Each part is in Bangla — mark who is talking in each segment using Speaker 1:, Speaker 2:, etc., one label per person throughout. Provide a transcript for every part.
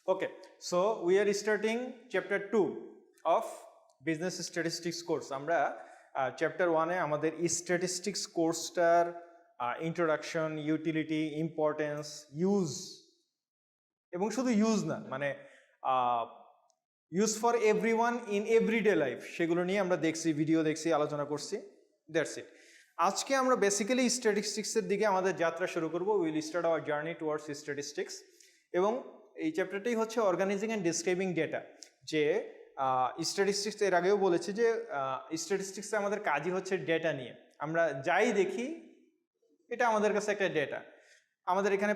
Speaker 1: Okay, so we are starting chapter 2 of business statistics course. আমরা chapter 1 এ আমাদের statistics কোর্সটার introduction, utility, importance, use এবং শুধু ইউজ না মানে use for everyone in everyday life সেগুলো নিয়ে আমরা দেখছি, ভিডিও দেখছি, আলোচনা করছি। That's it. আজকে আমরা বেসিক্যালি স্ট্যাটিস্টিক্সের দিকে আমাদের যাত্রা শুরু করব। Will start our journey towards statistics. এবং এই চ্যাপ্টারটাই হচ্ছে অর্গানাইজিং অ্যান্ড ডিসক্রাইবিং ডেটা। যে স্ট্যাটিস্টিক্স এর আগেও বলেছি যে স্ট্যাটিস্টিক্সে আমাদের কাজই হচ্ছে ডেটা নিয়ে। আমরা যাই দেখি এটা আমাদের কাছে একটা ডেটা। আমাদের এখানে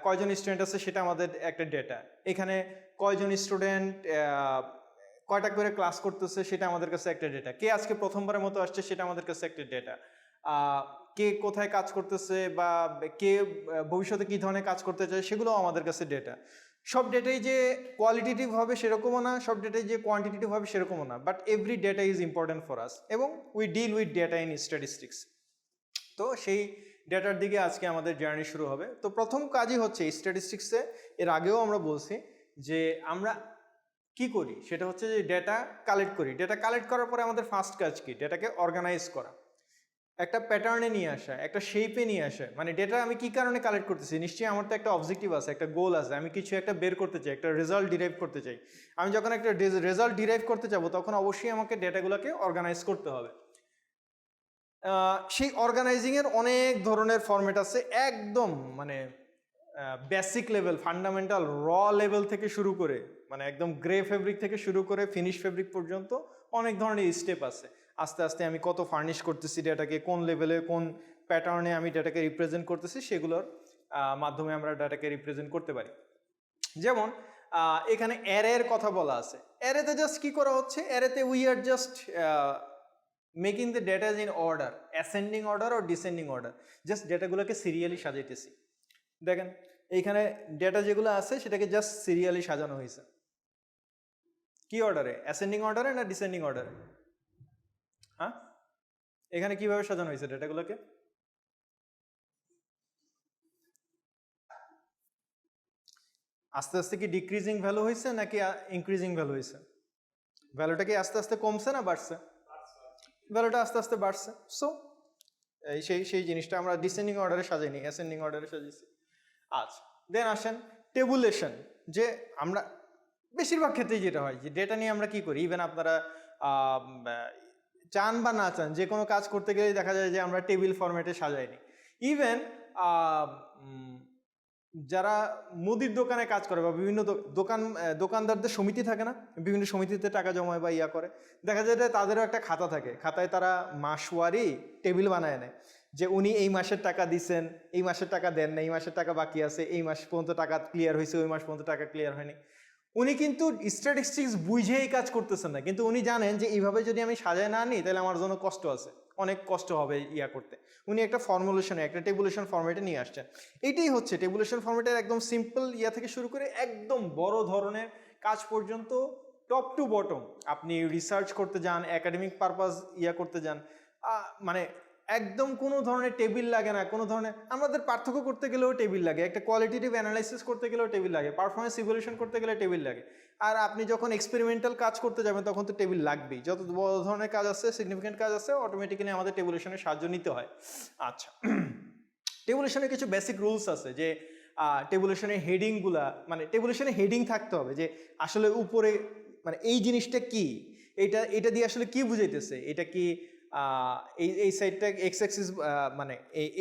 Speaker 1: কয়জন স্টুডেন্ট আছে সেটা আমাদের একটা ডেটা। এখানে কয়জন স্টুডেন্ট কয়টা করে ক্লাস করতেছে সেটা আমাদের কাছে একটা ডেটা। কে আজকে প্রথমবারের মতো আসছে সেটা আমাদের কাছে একটা ডেটা। কে কোথায় কাজ করতেছে বা কে ভবিষ্যতে কী ধরনের কাজ করতে চায় সেগুলোও আমাদের কাছে ডেটা। সব ডেটাই যে কোয়ালিটেটিভ হবে সেরকমও না, সব ডেটাই যে কোয়ান্টিটেটিভ হবে সেরকমও না, but every data is important for us এবং we deal with data in statistics. তো সেই ডেটার দিকে আজকে আমাদের জার্নি শুরু হবে। তো প্রথম কাজই হচ্ছে স্ট্যাটিস্টিক্সে, এর আগেও আমরা বলছি যে আমরা কি করি সেটা হচ্ছে যে ডেটা কালেক্ট করি। ডেটা কালেক্ট করার পরে আমাদের ফার্স্ট কাজ কি? ডেটাকে অর্গানাইজ করা, একটা প্যাটার্নে নিয়ে আসা, একটা শেপে নিয়ে আসা। মানে ডেটা আমি কি কারণে কালেক্ট করতেছি, নিশ্চয়ই আমার তো একটা অবজেক্টিভ আছে, একটা গোল আছে, আমি কিছু একটা বের করতে চাই, একটা রেজাল্ট ডিরাইভ করতে চাই। আমি যখন একটা রেজাল্ট ডিরাইভ করতে যাবো তখন অবশ্যই আমাকে ডেটাগুলোকে অর্গানাইজ করতে হবে। সেই অর্গানাইজিংয়ের অনেক ধরনের ফরম্যাট আছে, একদম মানে বেসিক লেভেল, ফান্ডামেন্টাল র লেভেল থেকে শুরু করে মানে একদম গ্রে ফেব্রিক থেকে শুরু করে ফিনিশ ফেব্রিক পর্যন্ত অনেক ধরনের স্টেপ আছে। আস্তে আস্তে আমি কত ফার্নিশ করতেছি ডেটাকে, কোন লেভেলে কোন প্যাটার্নে আমি ডেটাকে রিপ্রেজেন্ট করতেছি সেগুলোর মাধ্যমে আমরা ডেটাকে রিপ্রেজেন্ট করতে পারি। যেমন এখানে অ্যারের কথা বলা আছে। অ্যারেতে জাস্ট কি করা হচ্ছে, অ্যারেতে we are just making the data in order, ascending order আর ডিসেন্ডিং অর্ডার। জাস্ট ডেটাগুলোকে সিরিয়ালি সাজাইতেছি। দেখেন এইখানে ডেটা যেগুলো আছে সেটাকে জাস্ট সিরিয়ালি সাজানো হয়েছে। কি অর্ডারে? অ্যাসেন্ডিং অর্ডারে না ডিসেন্ডিং অর্ডারে? হ্যাঁ, এখানে কিভাবে সাজানো হয়েছে ডেটাগুলোকে? আস্তে আস্তে কি ডিক্রিজিং ভ্যালু হয়েছে নাকি ইনক্রিজিং ভ্যালু হয়েছে? ভ্যালুটা কি আস্তে আস্তে কমছে না বাড়ছে? ভ্যালুটা আস্তে আস্তে বাড়ছে। সো সেই জিনিসটা আমরা ডিসেন্ডিং অর্ডারে সাজাইনি, অ্যাসেন্ডিং অর্ডারে সাজিয়েছি। আচ্ছা, দেন আসেন টেবুলেশন। যে আমরা বেশিরভাগ ক্ষেত্রেই যেটা হয় যে ডেটা নিয়ে আমরা কি করি, ইভেন আপনারা চান বা না চান যে কোনো কাজ করতে গেলেই দেখা যায় যে আমরা টেবিল ফরম্যাটে সাজাইনি। ইভেন যারা মুদির দোকানে কাজ করে বা বিভিন্ন দোকানদারদের সমিতি থাকে না, বিভিন্ন সমিতিতে টাকা জমায় বা ইয়া করে, দেখা যায় যে তাদেরও একটা খাতা থাকে। খাতায় তারা মাসওয়ারি টেবিল বানায় নেয় যে উনি এই মাসের টাকা দিচ্ছেন, এই মাসের টাকা দেন না, এই মাসের টাকা বাকি আছে, এই মাস পর্যন্ত টাকা ক্লিয়ার হয়েছে, ওই মাস পর্যন্ত টাকা ক্লিয়ার হয়নি। উনি কিন্তু স্ট্যাটিস্টিক্স বুঝেই কাজ করতেছেন না, কিন্তু উনি জানেন যে এইভাবে যদি আমি সাজায় না নিই তাহলে আমার জন্য কষ্ট আছে, অনেক কষ্ট হবে ইয়া করতে। উনি একটা ফর্মুলেশনে, একটা টেবুলেশন ফর্মেটে নিয়ে আসছেন। এইটাই হচ্ছে টেবুলেশন ফর্মেটের একদম সিম্পল ইয়া থেকে শুরু করে একদম বড় ধরনের কাজ পর্যন্ত, টপ টু বটম। আপনি রিসার্চ করতে যান, একাডেমিক পারপাস ইয়া করতে যান, মানে একদম কোনো ধরনের টেবিল লাগে না। কোনো ধরনের আমাদের পার্থক্য করতে গেলেও টেবিল লাগে, একটা কোয়ালিটেটিভ অ্যানালাইসিস করতে গেলেও টেবিল লাগে, পারফরমেন্স ইভ্যালুয়েশন করতে গেলে টেবিল লাগে। আর আপনি যখন এক্সপেরিমেন্টাল কাজ করতে যাবেন তখন তো টেবিল লাগবেই। যত বড় ধরনের কাজ আছে, সিগনিফিকেন্ট কাজ আছে, অটোমেটিক্যালি আমাদের টেবুলেশনের সাহায্য নিতে হয়। আচ্ছা, টেবুলেশনের কিছু বেসিক রুলস আছে যে টেবুলেশনের হেডিংগুলা, মানে টেবুলেশনে হেডিং থাকতে হবে যে আসলে উপরে মানে এই জিনিসটা কি, এটা দিয়ে আসলে কি বুঝাইতেছে, এটা কি এই সাইডটা এক্স অ্যাক্সিস, মানে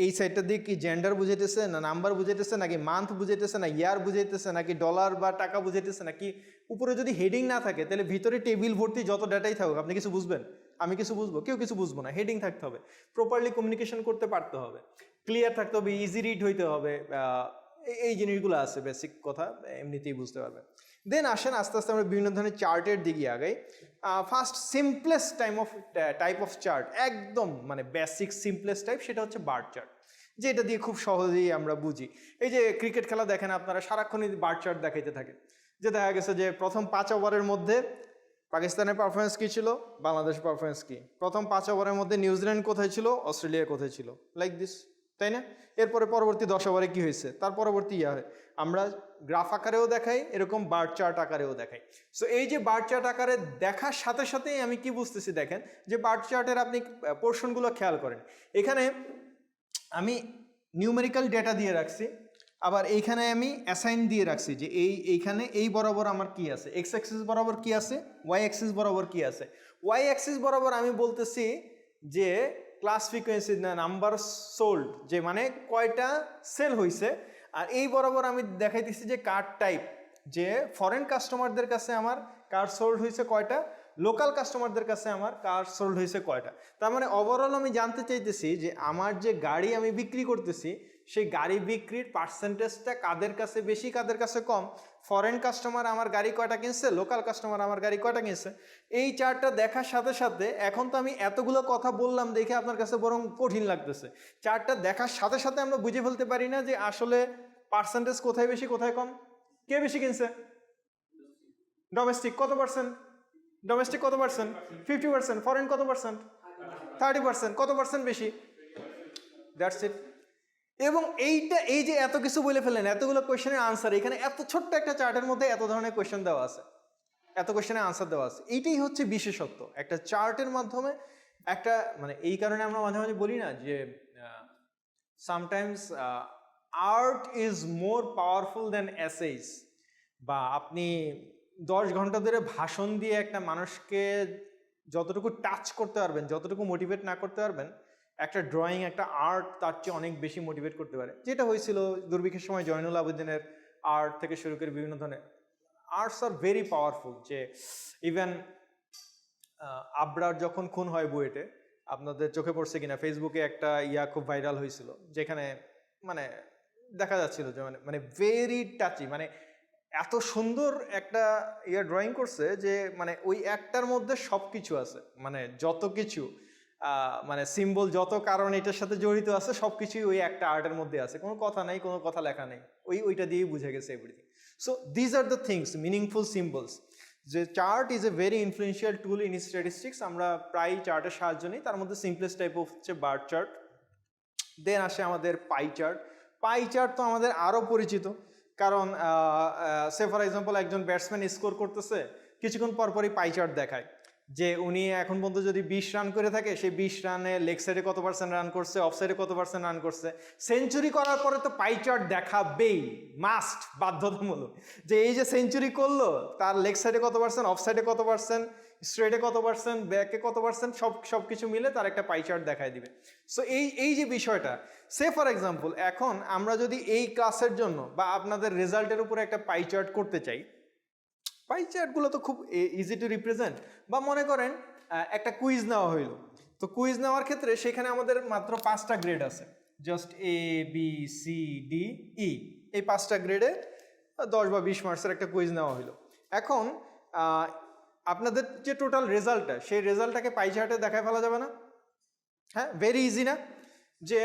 Speaker 1: এই সাইডটা দিয়ে কি জেন্ডার বুঝাইতেছে না নাম্বার বুঝাইতেছে নাকি মান্থ বুঝাইতেছে না ইয়ার বুঝাইতেছে নাকি ডলার বা টাকা বুঝাইতেছে নাকি। উপরে যদি হেডিং না থাকে তাহলে ভিতরে টেবিল ভর্তি যত ডাটাই থাকুক আপনি কিছু বুঝবেন, আমি কিছু বুঝবো, কেউ কিছু বুঝবো না। হেডিং থাকতে হবে, প্রপারলি কমিউনিকেশন করতে পারতে হবে, ক্লিয়ার থাকতে হবে, ইজি রিড হইতে হবে। এই জিনিসগুলো আছে বেসিক কথা, এমনিতেই বুঝতে পারবে। দেন আসেন আস্তে আস্তে আমরা বিভিন্ন ধরনের চার্টের দিকে আগাই। First simplest type of chart, একদম মানে বেসিক সিম্পলেস্ট টাইপ, সেটা হচ্ছে বার চার্ট, যেটা দিয়ে খুব সহজেই আমরা বুঝি। এই যে ক্রিকেট খেলা দেখেন আপনারা, সারাক্ষণই বার চার্ট দেখাইতে থাকে। যে দেখা গেছে যে প্রথম 5 ওভারের মধ্যে পাকিস্তানের পারফরমেন্স কী ছিল, বাংলাদেশের পারফরমেন্স কী, প্রথম 5 ওভারের মধ্যে নিউজিল্যান্ড কোথায় ছিল, অস্ট্রেলিয়া কোথায় ছিল, লাইক দিস। তাই না? এরপরে পরবর্তী 10 ওভারে কি হয়েছে, তার পরবর্তী ইয়া হয় আমরা গ্রাফ আকারেও দেখাই, এরকম বার চার্ট আকারেও দেখাই। সো এই যে বার চার্ট আকারে দেখার সাথে সাথেই আমি কি বুঝতেছি, দেখেন যে বার চার্টের আপনি পোর্শনগুলো খেয়াল করেন, এখানে আমি নিউমেরিক্যাল ডেটা দিয়ে রাখছি, আবার এইখানে আমি অ্যাসাইন দিয়ে রাখছি যে এইখানে এই বরাবর আমার কি আছে, এক্স অ্যাক্সিস বরাবর কি আছে, ওয়াই অ্যাক্সিস বরাবর কি আছে। ওয়াই অ্যাক্সিস বরাবর আমি বলতেছি যে ক্লাস ফ্রিকোয়েন্সি না নাম্বার সোল্ড, যে মানে কয়টা সেল হয়েছে। আর এই বরাবর আমি দেখাইতেছি যে কার্ড টাইপ, যে ফরেন কাস্টমারদের কাছে আমার কার্ড সোল্ড হয়েছে কয়টা, লোকাল কাস্টমারদের কাছে আমার কার সোল্ড হয়েছে কয়টা। তার মানে ওভারঅল আমি জানতে চাইতেছি যে আমার যে গাড়ি আমি বিক্রি করতেছি সেই গাড়ি বিক্রির পার্সেন্টেজটা কাদের কাছে বেশি কাদের কাছে কম, ফরেন কাস্টমার আমার গাড়ি কয়টা কিনছে, লোকাল কাস্টমার আমার গাড়ি কয়টা কিনছে। এই চার্টটা দেখার সাথে সাথে, এখন তো আমি এতগুলো কথা বললাম দেখে আপনার কাছে বরং কঠিন লাগতেছে, চার্টটা দেখার সাথে সাথে আমরা বুঝে ফেলতে পারি না যে আসলে পার্সেন্টেজ কোথায় বেশি কোথায় কম, কে বেশি কিনছে, ডোমেস্টিক কত পার্সেন্ট, ডোমেস্টিক কত পার্সেন্ট, 50%, ফরেন কত পার্সেন্ট, 30%, কত পার্সেন্ট বেশি, দ্যাটস ইট। এবং এইটা, এই যে এত কিছু বলে ফেললেন, এতগুলো কোয়েশ্চেনের আনসার এখানে এত ছোট্ট একটা চার্টের মধ্যে এত ধরনের কোয়েশ্চেন দেওয়া আছে, এত কোয়েশ্চেনের আনসার দেওয়া আছে, এইটাই হচ্ছে বিশেষত্ব একটা চার্টের মাধ্যমে। একটা মানে এই কারণে আমরা মাঝে মাঝে বলি না যে sometimes art is more powerful than essays, বা আপনি 10 ঘন্টা ধরে ভাষণ দিয়ে একটা মানুষকে যতটুকু টাচ করতে পারবেন, যতটুকু মোটিভেট না করতে পারবেন, একটা ড্রয়িং, একটা আর্ট তার চেয়ে অনেক বেশি মোটিভেট করতে পারে। যেটা হয়েছিল দুর্ভিক্ষের সময় জয়নুল আবেদিনের আর্ট থেকে শুরু করে বিভিন্ন ধরনের আর্টস আর ভেরি পাওয়ারফুল। যে ইভেন আবরার যখন খুন হয় বুয়েটে, আপনাদের চোখে পড়ছে কিনা, ফেসবুকে একটা ইয়া খুব ভাইরাল হয়েছিল, যেখানে মানে দেখা যাচ্ছিল যে মানে ভেরি টাচি, মানে এত সুন্দর একটা ইয়া ড্রয়িং করছে যে মানে ওই একটার মধ্যে সব কিছু আছে, মানে যত কিছু মানে সিম্বল, যত কারণ এটার সাথে জড়িত আছে সব কিছুই ওই একটা আর্টের মধ্যে আছে, কোনো কথা নাই, কোনো কথা লেখা নেই, ওইটা দিয়েই বুঝে গেছে everything. So these are the things, meaningful symbols. যে chart is a very influential tool in statistics, আমরা প্রায় চার্টের সাহায্য নিই, তার মধ্যে সিম্পলেস্ট টাইপ হচ্ছে বার চার্ট। দেন আসে আমাদের পাই চার্ট। পাই চার্ট তো আমাদের আরও পরিচিত, কারণ সে ফর এক্সাম্পল একজন ব্যাটসম্যান স্কোর করতেছে, কিছুক্ষণ পরপরই পাই চার্ট দেখায় যে উনি এখন পর্যন্ত যদি 20 রান করে থাকে, সেই 20 রানে লেগ সাইডে কত পার্সেন্ট রান করছে, অফ সাইডে কত পার্সেন্ট রান করছে। সেঞ্চুরি করার পরে তো পাই চার্ট দেখাবেই, মাস্ট, বাধ্যতামূলক, যে এই যে সেঞ্চুরি করলো তার লেগ সাইডে কত পার্সেন্ট, অফ সাইডে কত পার্সেন্ট, স্ট্রেটে কত পার্সেন্ট, ব্যাকে কত পার্সেন্ট, সব কিছু মিলে তার একটা পাই চার্ট দেখায় দিবে। সো এই যে বিষয়টা, সে ফর এক্সাম্পল এখন আমরা যদি এই ক্লাসের জন্য বা আপনাদের রেজাল্টের উপরে একটা পাই চার্ট করতে চাই, পাই চার্টগুলো তো খুব ইজি টু রিপ্রেজেন্ট। বা মনে করেন একটা কুইজ নেওয়া হইলো, তো কুইজ নেওয়ার ক্ষেত্রে সেখানে আমাদের মাত্র 5টা গ্রেড আছে, just A B C D E, এই 5টা গ্রেডে 10 বা 20 মার্কসের একটা কুইজ নেওয়া হইলো। এখন আপনাদের যে টোটাল রেজাল্টটা, সেই রেজাল্টটাকে পাই চার্টে দেখায় ফেলা যাবে না? হ্যাঁ, ভেরি ইজি না? যে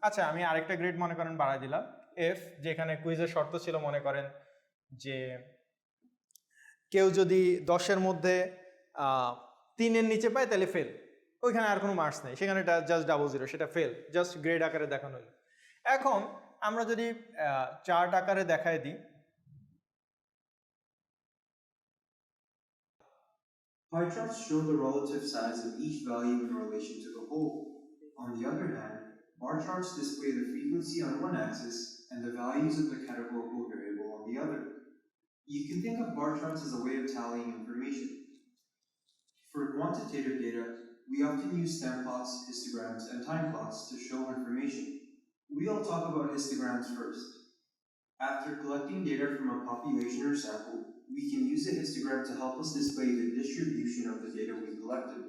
Speaker 1: আচ্ছা আমি আরেকটা গ্রেড মনে করেন বাড়াই দিলাম, এফ, যেখানে কুইজের শর্ত ছিল মনে করেন যে কেউ যদি 10-এর মধ্যে 3-এর নিচে পায় তাহলে ফেল, ওইখানে আর কোনো মার্কস নেই, সেখানে জাস্ট 00, সেটা ফেল, জাস্ট গ্রেড আকারে দেখানো হলো। এখন আমরা যদি চার্ট আকারে দেখায় দিই,
Speaker 2: pie charts show the relative size of each value in relation to the whole. On the other hand, bar charts display the frequency on one axis and the values of the categorical variable on the other. You can think of bar charts as a way of tallying information. For quantitative data, we often use stem plots, histograms, and time plots to show information. We'll talk about histograms first. After collecting data from a population or sample, we can use a histogram to help us display the distribution of the data we collected.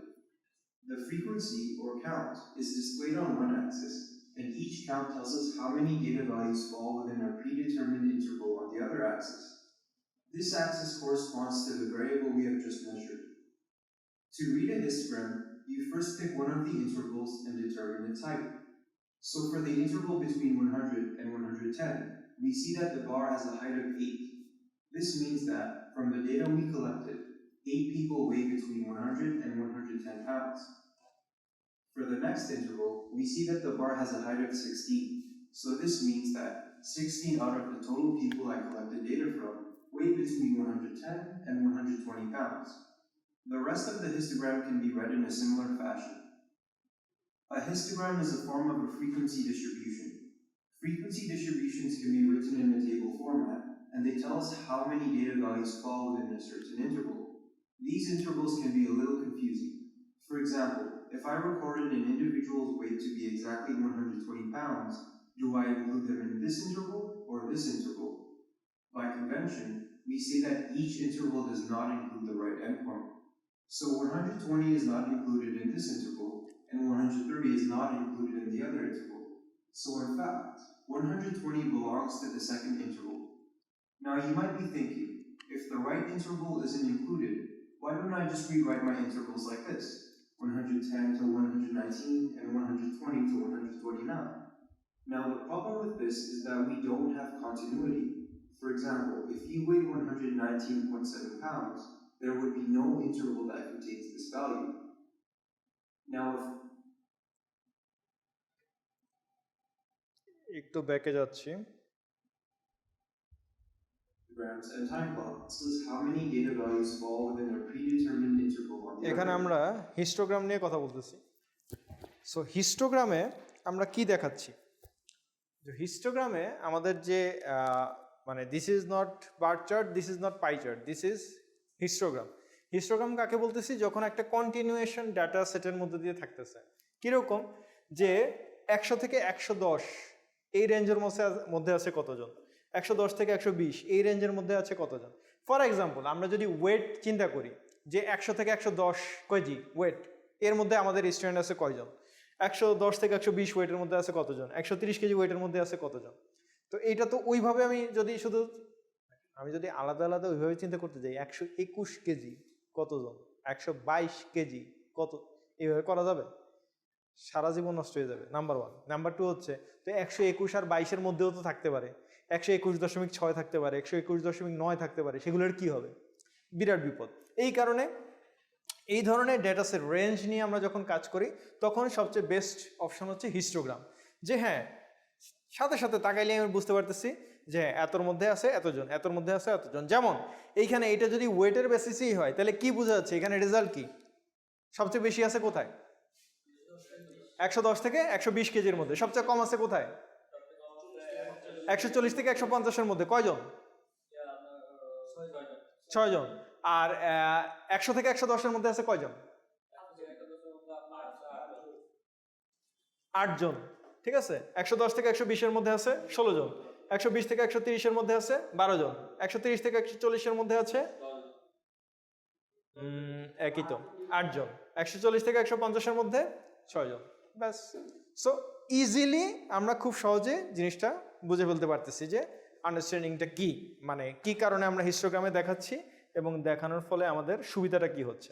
Speaker 2: The frequency, or count, is displayed on one axis, and each count tells us how many data values fall within a predetermined interval on the other axis. This axis corresponds to the variable we have just measured. To read a histogram, you first pick one of the intervals and determine its height. So for the interval between 100 and 110, we see that the bar has a height of 8. This means that, from the data we collected, 8 people weigh between 100 and 110 pounds. For the next interval, we see that the bar has a height of 16. So this means that 16 out of the total people I collected data from weigh between 110 and 120 pounds. The rest of the histogram can be read in a similar fashion. A histogram is a form of a frequency distribution. Frequency distributions can be written in a table format, and they tell us how many data values fall within a certain interval. These intervals can be a little confusing. For example, if I recorded an individual's weight to be exactly 120 pounds, do I include them in this interval or this interval? By convention, we say that each interval does not include the right endpoint. So 120 is not included in this interval, and 130 is not included in the other interval. So in fact, 120 belongs to the second interval. Now you might be thinking, if the right interval isn't included, why don't I just rewrite my intervals like this? 110 to 119 and 120 to 129. Now the problem with this is that we don't have continuity. For example, if you weigh 119.7 pounds, there would be no interval that contains this value. Now if
Speaker 1: একটু ব্যাকে যাচ্ছি।
Speaker 2: grams and time clock says how many data values fall within a predetermined interval on the
Speaker 1: এখানে
Speaker 2: other.
Speaker 1: আমরা হিস্টোগ্রাম নিয়ে কথা বলতেছি। সো হিস্টোগ্রামে আমরা কি দেখাচ্ছি? যে হিস্টোগ্রামে আমাদের যে মানে this is not bar chart, this is not pie chart, this is histogram. Histogram কাকে বলতেছি? যখন একটা কন্টিনিউয়েশন ডাটা সেটের মধ্যে দিয়ে থাকতেছে। কীরকম? যে 100 থেকে 110 এই রেঞ্জের মধ্যে আছে কতজন, 110 থেকে 120 এই রেঞ্জের মধ্যে আছে কতজন। ফর এক্সাম্পল, আমরা যদি ওয়েট চিন্তা করি যে 100 থেকে 110 কেজি ওয়েট, এর মধ্যে আমাদের স্টুডেন্ট আছে কয়জন, 110 থেকে 120 ওয়েটের মধ্যে আছে কতজন, 130 কেজি ওয়েটের মধ্যে আছে কতজন। তো এইটা তো ওইভাবে আমি যদি আলাদা আলাদা ওইভাবে চিন্তা করতে যাই, 121 কেজি কতজন, 122 কেজি কত, এইভাবে করা যাবে? সারা জীবন নষ্ট হয়ে যাবে, নাম্বার ওয়ান। নাম্বার টু হচ্ছে, তো 121 আর 22-এর মধ্যেও তো থাকতে পারে, 121.6 থাকতে পারে, 121.9 থাকতে পারে, সেগুলোর কি হবে? বিরাট বিপদ। এই কারণে এই ধরনের ডেটাসের রেঞ্জ নিয়ে আমরা যখন কাজ করি, তখন সবচেয়ে বেস্ট অপশন হচ্ছে হিস্টোগ্রাম। যে হ্যাঁ, সাথে সাথে তাকাইলে আমি বুঝতে পারতেছি যে এতর মধ্যে আছে এতজন, এতর মধ্যে আছে এতজন। যেমন এইখানে এটা যদি ওয়েটের বেসিসেই হয়, তাহলে কি বোঝা যাচ্ছে এখানে রেজাল্ট কি? সবচেয়ে বেশি আছে কোথায়? 110 থেকে 120 কেজির মধ্যে। সবচেয়ে কম আছে কোথায়? 140 থেকে 150-এর মধ্যে। কয়জন? 6 জন। আর 100 থেকে 110-এর মধ্যে আছে কয়জন? 8 জন। ঠিক আছে। 110 থেকে 120-এর মধ্যে আছে 16 জন। 120 থেকে 130-এর মধ্যে আছে 12 জন। 130 থেকে 140-এর মধ্যে আছে একই তো 8 জন। 140 থেকে 150-এর মধ্যে 6 জন। ব্যাস। সো ইজিলি আমরা খুব সহজে জিনিসটা বুঝে ফেলতে পারতেছি যে আন্ডারস্ট্যান্ডিংটা কি, মানে কি কারণে আমরা হিস্টোগ্রামে দেখাচ্ছি এবং দেখানোর ফলে আমাদের সুবিধাটা কি হচ্ছে।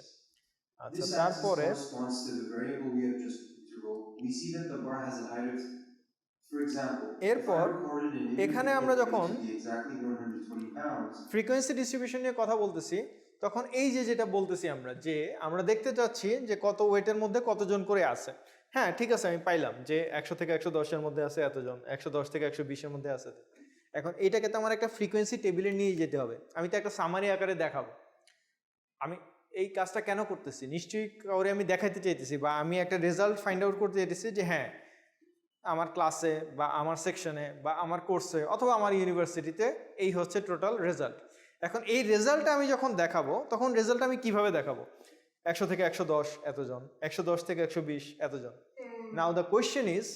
Speaker 1: আচ্ছা,
Speaker 2: This
Speaker 1: তারপরে
Speaker 2: axis corresponds to the variable we have just interval. We see that the bar has a height of, for example,
Speaker 1: এরপর
Speaker 2: if I recorded an
Speaker 1: এখানে
Speaker 2: individual
Speaker 1: আমরা
Speaker 2: weight
Speaker 1: যখন
Speaker 2: to be exactly 120 pounds,
Speaker 1: frequency distribution নিয়ে কথা বলতেছি, তখন এই যেটা বলতেছি আমরা, যে আমরা দেখতে চাচ্ছি যে কত ওয়েটের মধ্যে কতজন করে আছে। হ্যাঁ ঠিক আছে, আমি পাইলাম যে 100 থেকে 110-এর মধ্যে আছে এতজন, 110 থেকে 120-এর মধ্যে আছে। এখন এইটাকে তো আমার একটা ফ্রিকোয়েন্সি টেবিলে নিয়ে যেতে হবে, আমি তো একটা সামারি আকারে দেখাবো। আমি এই কাজটা কেন করতেছি? নিশ্চয়ই কাউরে আমি দেখাইতে চাইতেছি, বা আমি একটা রেজাল্ট ফাইন্ড আউট করতে চাইতেছি যে হ্যাঁ, আমার ক্লাসে বা আমার সেকশনে বা আমার কোর্সে অথবা আমার ইউনিভার্সিটিতে এই হচ্ছে টোটাল রেজাল্ট। এখন এই রেজাল্টটা আমি যখন দেখাবো, তখন রেজাল্ট আমি কিভাবে দেখাবো? 100 থেকে 110 এতজন, 110 থেকে 120 এতজন। নাও দ্য কোয়েশ্চেন ইজ,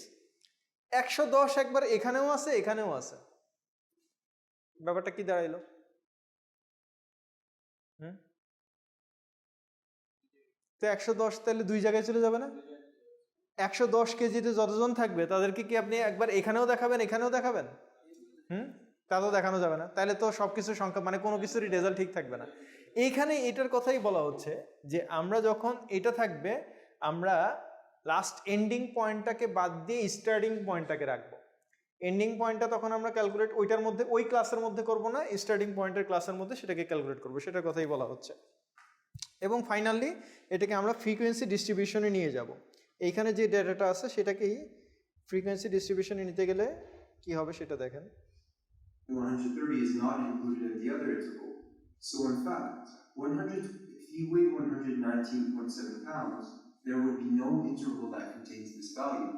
Speaker 1: 110 একবার এখানেও আছে এখানেও আছে, ব্যাপারটা কি দাঁড়াইলো? তো 110 তাহলে দুই জায়গায় চলে যাবে না? 110 কেজিতে যতজন থাকবে তাদেরকে কি আপনি একবার এখানেও দেখাবেন এখানেও দেখাবেন? তা তো দেখানো যাবে না। তাহলে তো সবকিছুর সংখ্যা, মানে কোনো কিছুরই রেজাল্ট ঠিক থাকবে না। এইখানে এটার কথাই বলা হচ্ছে যে আমরা যখন এটা থাকবে, আমরা লাস্ট এন্ডিং পয়েন্টটাকে বাদ দিয়ে স্টার্টিং পয়েন্টটাকে রাখবো। এন্ডিং পয়েন্টটা তখন আমরা ক্যালকুলেট ওইটার মধ্যে, ওই ক্লাসের মধ্যে করবো না, স্টার্টিং পয়েন্টের ক্লাসের মধ্যে সেটাকে ক্যালকুলেট করবো, সেটার কথাই বলা হচ্ছে। এবং ফাইনালি এটাকে আমরা ফ্রিকোয়েন্সি ডিস্ট্রিবিউশনে নিয়ে যাব। এইখানে যে ডেটাটা আছে সেটাকেই ফ্রিকোয়েন্সি ডিস্ট্রিবিউশনে নিতে গেলে কি হবে সেটা দেখেন।
Speaker 2: 130 is not included in the other interval. So in fact, 100, if you weigh 119.7 pounds, there would be no interval that contains this value.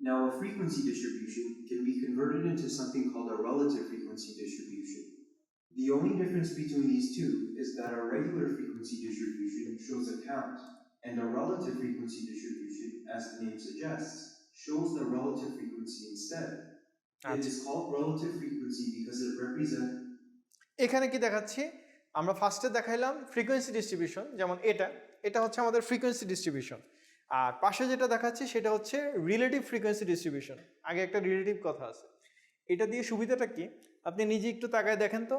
Speaker 2: Now, a frequency distribution can be converted into something called a relative frequency distribution. The only difference between these two is that a regular frequency distribution shows a count, and a relative frequency distribution, as the name suggests, shows the relative frequency instead. It is called relative frequency because it represents.
Speaker 1: এখানে কি দেখাচ্ছি, আমরা ফার্স্টে দেখাইলাম ফ্রিকোয়েন্সি ডিস্ট্রিবিউশন, যেমন এটা হচ্ছে আমাদের ফ্রিকোয়েন্সি ডিস্ট্রিবিউশন, আর পাশে যেটা দেখাচ্ছি সেটা হচ্ছে রিলেটিভ ফ্রিকোয়েন্সি ডিস্ট্রিবিউশন। আগে একটা রিলেটিভ কথা আছে, এটা দিয়ে সুবিধাটা কি আপনি নিজে একটু তাকায় দেখেন তো,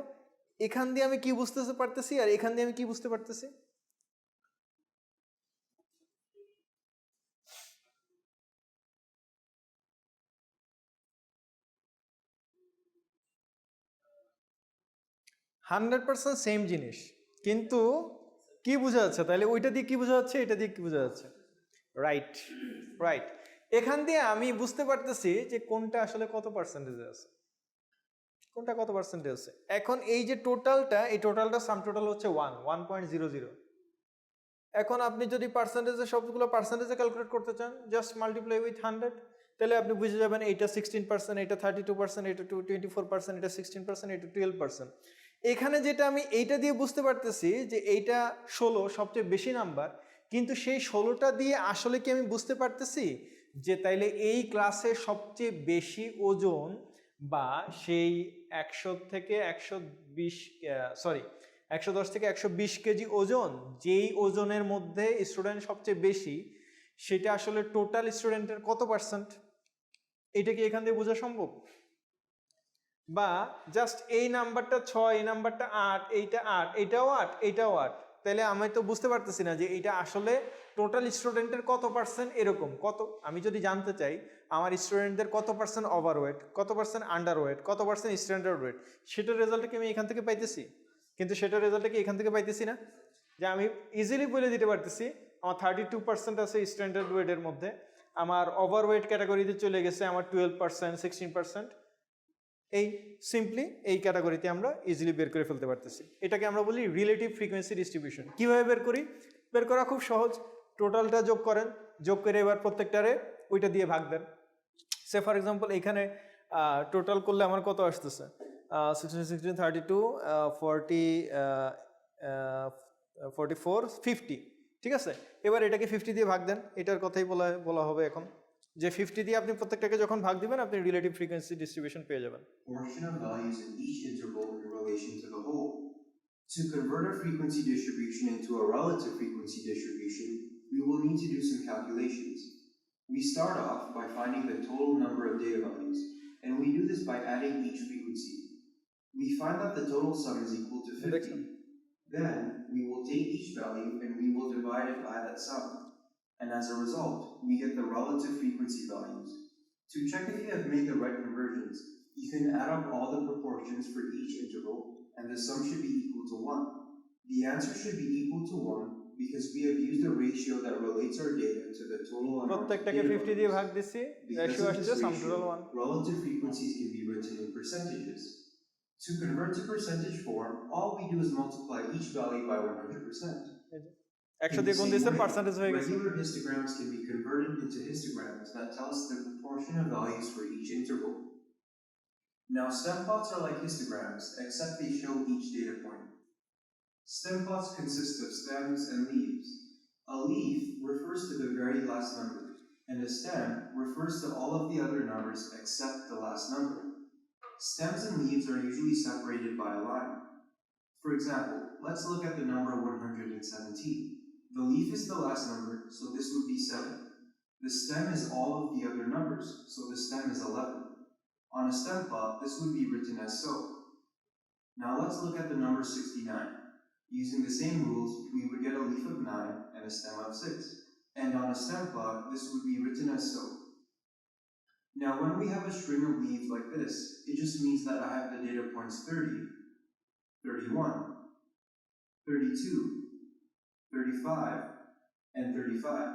Speaker 1: এখান দিয়ে আমি কি বুঝতে পারতেছি আর এখান দিয়ে আমি কি বুঝতে পারতেছি। হান্ড্রেড পার্সেন্ট সেম জিনিস, কিন্তু কি বোঝা যাচ্ছে তাহলে, ওইটা দিয়ে কি বোঝা যাচ্ছে, এটা দিয়ে কি বোঝা যাচ্ছে। রাইট রাইট, এখান দিয়ে আমি বুঝতে পারতেছি যে কোনটা আসলে কত পার্সেন্টেজে আছে, কোনটা কত পার্সেন্টেজ আছে। এখন এই যে টোটালটা, এই টোটালটা সাম টোটাল হচ্ছে 1.00। এখন আপনি যদি পার্সেন্টেজে সবগুলো পার্সেন্টেজে ক্যালকুলেট করতে চান, জাস্ট মাল্টিপ্লাই উইথ 100, তাহলে আপনি বুঝে যাবেন এইটা 16%, এটা 32%, এটা 24%, এটা 16%, এটা 12%। এখানে যেটা আমি এইটা দিয়ে বুঝতে পারতেছি যে এইটা 16 সবচেয়ে বেশি নাম্বার, কিন্তু সেই 16টা দিয়ে আসলে কি আমি বুঝতে পারতেছি যে তাইলে এই ক্লাসে সবচেয়ে বেশি ওজন বা সেই 100 থেকে 120 সরি 110 থেকে 120 কেজি ওজন, যেই ওজনের মধ্যে স্টুডেন্ট সবচেয়ে বেশি, সেটা আসলে টোটাল স্টুডেন্টের কত পার্সেন্ট, এটা কি এখান দিয়ে বোঝা সম্ভব? বা জাস্ট এই নাম্বারটা 6, এই নাম্বারটা 8, এইটা 8, এইটাও 8, এইটাও 8, তাহলে আমি তো বুঝতে পারতেছি না যে এটা আসলে টোটাল স্টুডেন্টের কত পার্সেন্ট, এরকম কত। আমি যদি জানতে চাই আমার স্টুডেন্টদের কত পার্সেন্ট ওভারওয়েট, কত পার্সেন্ট আন্ডারওয়েট, কত পার্সেন্ট স্ট্যান্ডার্ড ওয়েট, সেটার রেজাল্টটা কি আমি এখান থেকে পাইতেছি? কিন্তু সেটার রেজাল্টটা কি এখান থেকে পাইতেছি না? যে আমি ইজিলি বলে দিতে পারতেছি আমার 32% আছে স্ট্যান্ডার্ড ওয়েটের মধ্যে, আমার ওভারওয়েট ক্যাটাগরিতে চলে গেছে আমার 12%, 16%। এই সিম্পলি এই ক্যাটাগরিতে আমরা ইজিলি বের করে ফেলতে পারতেছি। এটাকে আমরা বলি রিলেটিভ ফ্রিকোয়েন্সি ডিস্ট্রিবিউশন। কিভাবে বের করি? বের করা খুব সহজ, টোটালটা যোগ করেন, যোগ করে এবার প্রত্যেকটারে ওইটা দিয়ে ভাগ দেন। সে ফর এক্সাম্পল এখানে টোটাল করলে আমার কত আসতেছে, 16, 16, 32, 40, 44, 50, ঠিক আছে। এবার এটাকে 50 দিয়ে ভাগ দেন, এটার কথাই বলা হবে এখন, যে 50 দিয়ে আপনি প্রত্যেকটাকে যখন ভাগ দিবেন আপনি রিলেটিভ ফ্রিকোয়েন্সি ডিস্ট্রিবিউশন পেয়ে যাবেন।
Speaker 2: Portion of values in each interval in relation to the whole. To convert a frequency distribution into a relative frequency distribution, we will need to do some calculations. We start off by finding the total number of data values, and we do this by adding each frequency. We find that the total sum is equal to 50. Then, we will take each value and we will divide it by that sum. And as a result, we get the relative frequency values. To check if you have made the right conversions, you can add up all the proportions for each interval, and the sum should be equal to 1. The answer should be equal to 1 because we have used a ratio that relates our data to the total amount of
Speaker 1: প্রত্যেকটাকে 50 দিয়ে ভাগ দিছি, রেশিও আসছে sum total 1।
Speaker 2: Relative frequencies can be written in percentages. To convert to percentage form, all we do is multiply each value by 100%.
Speaker 1: 100 দিয়ে গুণ দিয়েছেন, পার্সেন্টেজ হয়ে গেছে।
Speaker 2: Regular histograms can be converted into histograms that tell us the proportion of values for each interval. Now, stem plots are like histograms, except they show each data point. Stem plots consist of stems and leaves. A leaf refers to the very last number, and a stem refers to all of the other numbers except the last number. Stems and leaves are usually separated by a line. For example, let's look at the number 117. The leaf is the last number, so this would be 7. The stem is all of the other numbers, so the stem is 11. On a stem plot, this would be written as so. Now let's look at the number 69. Using the same rules, we would get a leaf of 9 and a stem of 6. And on a stem plot, this would be written as so. Now when we have a string of leaves like this, it just means that I have the data points 30, 31, 32, 35, and 35.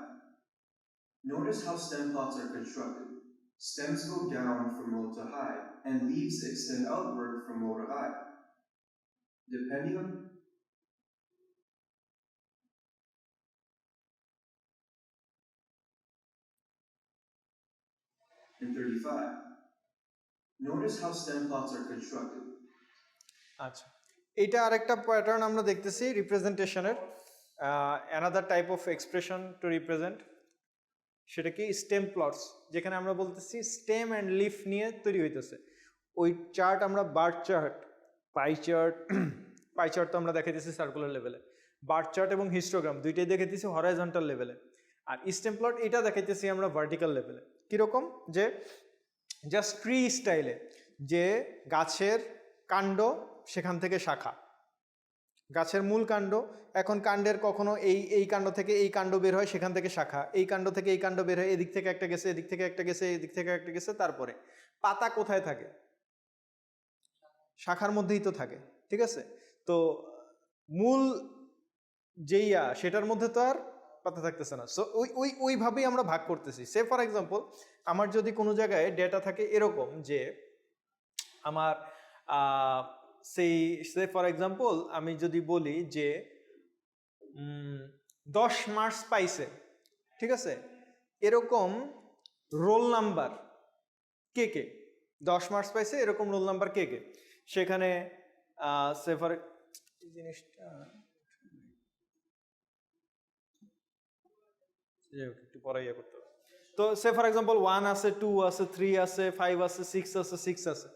Speaker 2: Notice how stem plots are constructed. Stems go down from low to high, and leaves extend outward from low to high. Depending on and 35. Notice how stem plots are constructed.
Speaker 1: আচ্ছা, এটা আরেকটা প্যাটার্ন আমরা দেখতেছি রিপ্রেজেন্টেশনের, another type of expression to represent, সেটা কি স্টেম প্লটস, যেখানে আমরা বলতেছি স্টেম অ্যান্ড লিফ নিয়ে তৈরি হইতেছে। ওই চার্ট আমরা bar chart, pie chart, pie chart তো আমরা দেখাইতেছি সার্কুলার লেভেলে, বার চার্ট এবং হিস্টোগ্রাম দুইটাই দেখাইতেছি হরাইজন্টাল লেভেলে, আর স্টেম প্লট এটা দেখাইতেছি আমরা ভার্টিক্যাল লেভেলে। কীরকম, যে জাস্ট ট্রি স্টাইলে, যে গাছের কাণ্ড, সেখান থেকে শাখা, গাছের মূল কাণ্ড, এখন কাণ্ডের কখনো এই কাণ্ড থেকে এই কাণ্ড বের হয়, সেখান থেকে শাখা, এই কাণ্ড থেকে এই কাণ্ড বের হয়, এদিক থেকে একটা গেছে, এদিক থেকে একটা গেছে, এদিক থেকে একটা গেছে, তারপরে পাতা কোথায় থাকে? শাখার মধ্যেই তো থাকে, ঠিক আছে? তো মূল যেইয়া সেটার মধ্যে তো আর পাতা থাকতেছে না। সো ওইভাবেই আমরা ভাগ করতেছি। সে ফর এক্সাম্পল, আমার যদি কোনো জায়গায় ডেটা থাকে এরকম যে আমার সে ফর এক্সাম্পল আমি যদি বলি যে 10 মার্কস পাইছে, ঠিক আছে, এরকম রোল নাম্বার কে কে 10 মার্কস পাইছে, এরকম রোল নাম্বার কে কে, সেখানে সে ফর জিনিসটা একটু পরে ইয়ে করতে হবে। তো সে ফর এক্সাম্পল 1 আছে, 2 আছে, 3 আছে, 5 আছে, 6 আছে, 6 আছে,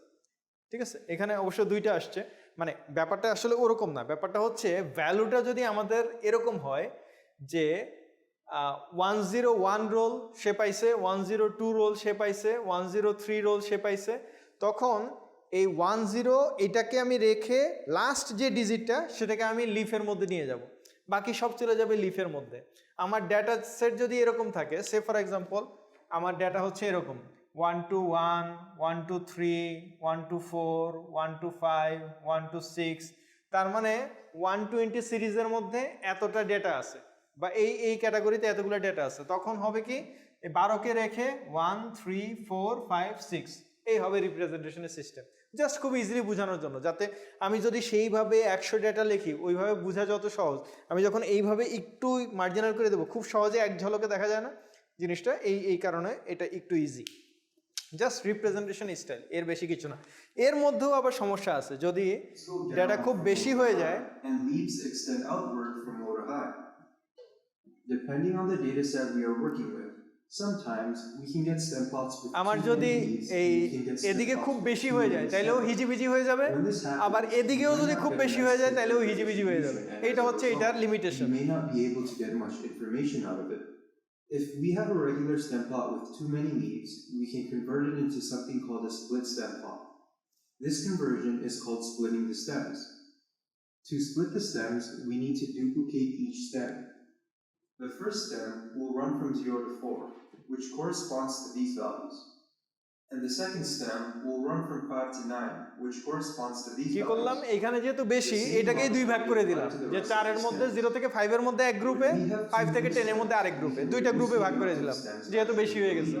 Speaker 1: ঠিক আছে? এখানে অবশ্য দুইটা আসছে, মানে ব্যাপারটা আসলে ওরকম না, ব্যাপারটা হচ্ছে ভ্যালুটা যদি আমাদের এরকম হয় যে 101 রোল সে পাইছে, 102 রোল সে পাইছে, 103 রোল সে পাইছে, তখন এই 10 এটাকে আমি রেখে লাস্ট যে ডিজিটটা সেটাকে আমি লিফের মধ্যে নিয়ে যাব, বাকি সব চলে যাবে লিফের মধ্যে। আমার ডেটা সেট যদি এরকম থাকে, সে ফর এক্সাম্পল আমার ডেটা হচ্ছে এরকম 121, 123, 124, 125, 126, তার মানে 120 সিরিজের মধ্যে এতটা ডেটা আছে, বা এই ক্যাটাগরিতে এতগুলো ডেটা আছে। তখন হবে কি, এই 12কে রেখে 1, 3, 4, 5, 6, এই হবে রিপ্রেজেন্টেশনের সিস্টেম। জাস্ট খুব ইজিলি বোঝানোর জন্য, যাতে আমি যদি সেইভাবে 100 ডেটা লিখি, ওইভাবে বোঝা যত সহজ, আমি যখন এইভাবে একটু মার্জিনাল করে দেবো, খুব সহজে এক ঝলকে দেখা যায় না জিনিসটা, এই কারণে এটা একটু ইজি, জাস্ট রিপ্রেজেন্টেশন স্টাইল, এর বেশি কিছু না। এর মধ্যেও আবার সমস্যা আছে, যদি ডেটা খুব বেশি হয়ে যায়,
Speaker 2: and leaves extend outward from low to high. Depending on the data set we are working with, sometimes we can get stem plots with
Speaker 1: আমার
Speaker 2: too
Speaker 1: যদি
Speaker 2: many leaves,
Speaker 1: এই
Speaker 2: and we can get stem
Speaker 1: এদিকে
Speaker 2: plots
Speaker 1: খুব
Speaker 2: with
Speaker 1: বেশি
Speaker 2: too
Speaker 1: হয়ে
Speaker 2: many
Speaker 1: যায় তাইলেও
Speaker 2: stems.
Speaker 1: হিজিবিজি হয়ে যাবে,
Speaker 2: When this happens,
Speaker 1: আবার এদিকেও
Speaker 2: we
Speaker 1: যদি
Speaker 2: might
Speaker 1: খুব
Speaker 2: not get
Speaker 1: বেশি
Speaker 2: enough
Speaker 1: হয়ে যায়
Speaker 2: stem
Speaker 1: তাইলেও
Speaker 2: plots
Speaker 1: হিজিবিজি হয়ে যাবে।
Speaker 2: information, and
Speaker 1: এইটা
Speaker 2: as a
Speaker 1: হচ্ছে এটার
Speaker 2: result,
Speaker 1: limitation.
Speaker 2: we may not be able to get much information out of it. If we have a regular stem plot with too many leaves, we can convert it into something called a split stem plot. This conversion is called splitting the stems. To split the stems, we need to duplicate each stem. The first stem will run from 0 to 4, which corresponds to these values. And the second stem will run from 5 to 9, which corresponds to these
Speaker 1: কি করলাম,
Speaker 2: values.
Speaker 1: এখানে যেহেতু বেশি, এটাকেই দুই ভাগ করে দিলাম, যে 4 এর মধ্যে 0 থেকে 5 এর মধ্যে এক গ্রুপে, 5 থেকে 10 এর মধ্যে আরেক গ্রুপে, দুইটা গ্রুপে ভাগ করে দিলাম, যেহেতু বেশি হয়ে গেছে,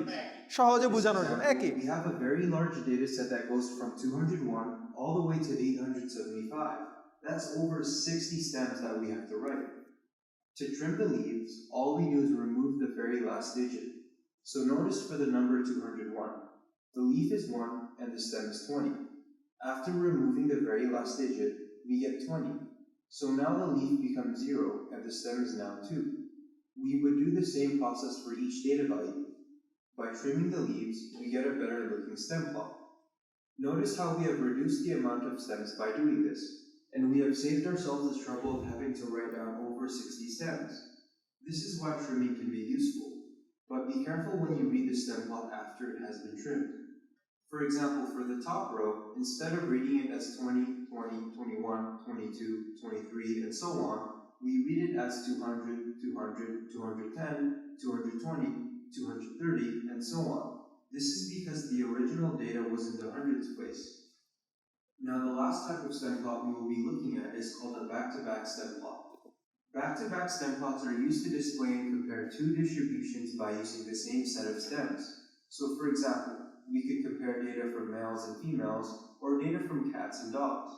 Speaker 1: সহজে বোঝানোর জন্য। একই,
Speaker 2: We have a very large data set that goes from 201 all the way to 875. That's over 60 stems that we have to write. To trim the leaves, all we do is remove the very last digit. So notice for the number 201, the leaf is 1 and the stem is 20. After removing the very last digit, we get 20. So now the leaf becomes 0 and the stem is now 2. We would do the same process for each data value. By trimming the leaves, we get a better looking stem plot. Notice how we have reduced the amount of stems by doing this, and we have saved ourselves the trouble of having to write down over 60 stems. This is why trimming can be useful, but be careful when you read the stem plot after it has been trimmed. For example, for the top row, instead of reading it as 20, 20, 21, 22, 23, and so on, we read it as 200, 200, 210, 220, 230, and so on. This is because the original data was in the hundreds place. Now the last type of stem plot we will be looking at is called a back-to-back stem plot. Back-to-back stem plots are used to display and compare compare two distributions by using the same set of stems. So for example, we could compare data from males and females, or data from cats and dogs.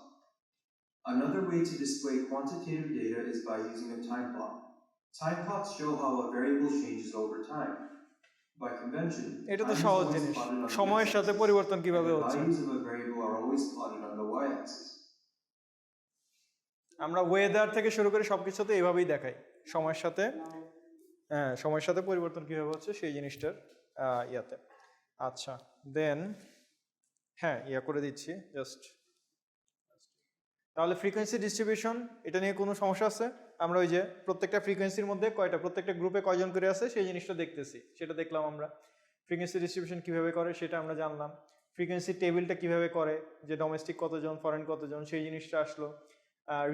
Speaker 2: Another way to display quantitative data is by using a time plot. Time plots show how a variable changes over time. By convention,
Speaker 1: এটা তো
Speaker 2: time is
Speaker 1: সহজ
Speaker 2: always
Speaker 1: জিনিস,
Speaker 2: plotted on the
Speaker 1: সময়ের সাথে
Speaker 2: x-axis,
Speaker 1: পরিবর্তন
Speaker 2: and
Speaker 1: কিভাবে
Speaker 2: the
Speaker 1: হচ্ছে।
Speaker 2: values of a variable are always plotted on the y-axis.
Speaker 1: আমরা ওয়েদার থেকে শুরু করে সবকিছুতে এইভাবেই দেখাই, সময়ের সাথে সময়ের সাথে পরিবর্তন কিভাবে হচ্ছে সেই জিনিসটার ইয়াতে। আচ্ছা দেন ইয়া করে দিচ্ছি জাস্ট। তাহলে ফ্রিকোয়েন্সি ডিস্ট্রিবিউশন, এটা নিয়ে কোনো সমস্যা আছে? আমরা ওই যে প্রত্যেকটা ফ্রিকোয়েন্সির মধ্যে প্রত্যেকটা গ্রুপে কয়জন করে আছে সেই জিনিসটা দেখতেছি, সেটা দেখলাম আমরা। ফ্রিকোয়েন্সি ডিস্ট্রিবিউশন কিভাবে করে সেটা আমরা জানলাম। ফ্রিকোয়েন্সি টেবিলটা কিভাবে করে, যে ডোমেস্টিক কতজন, ফরেন কতজন, সেই জিনিসটা আসলো।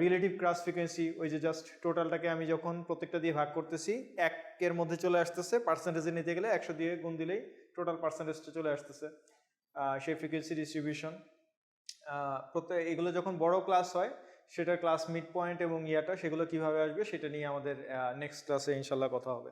Speaker 1: রিলেটিভ ক্রাস ফ্রিকোয়েন্সি, ওই যে জাস্ট টোটালটাকে আমি যখন প্রত্যেকটা দিয়ে ভাগ করতেছি, 1-এর মধ্যে চলে আসতেছে, পার্সেন্টেজে নিতে গেলে 100 দিয়ে গুণ দিলেই টোটাল পার্সেন্টেজটা চলে আসতেছে, সেই ফ্রিকোয়েন্সি ডিস্ট্রিবিউশন। এগুলো যখন বড় ক্লাস হয় সেটা ক্লাস মিড পয়েন্ট এবং সেগুলো কিভাবে আসবে সেটা নিয়ে আমাদের নেক্সট ক্লাসে ইনশাল্লাহ কথা হবে।